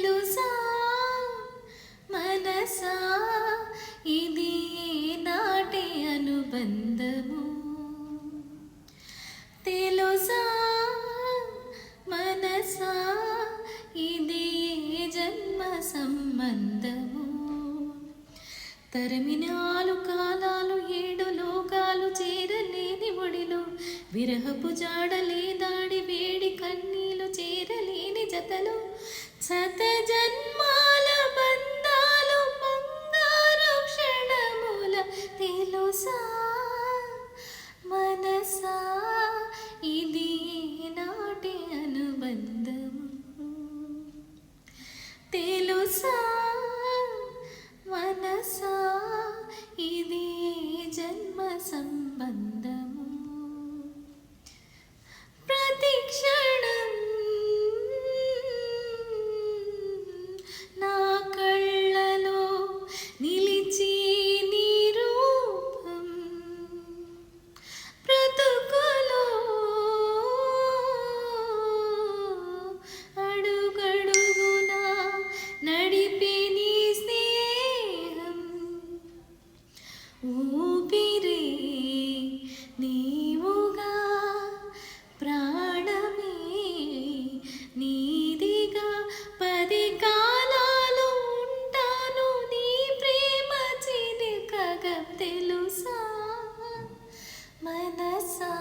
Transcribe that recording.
తెలుసా మనసా ఇది నాటి అనుబంధము తెలుసా మనసా ఇది జన్మ సంబంధము తరమినాలు కాలాలు ఏడు లోకాలు చేరలేని ఒడిలో విరహపు జాడలే దాడి వేడి కన్నీలు చేరలేని జతలు శత జన్మాల బంధాలు బంగారు క్షణముల తెలుసా మనసా ఇది నాటి అనుబంధము తెలుసా మనసా ఇది జన్మ సంబంధము ప్రతి క్షణం నా కళ్ళలో నిలిచి నీ రూపం బ్రతుకులో అడుగడుగునా నడిపే నీ స్నేహం ఊపిరే నీవుగా ప్రాణమే నీదిగా పది కాలాలు ఉంటాను నీ ప్రేమ చిలుకగా తెలుసా మనసా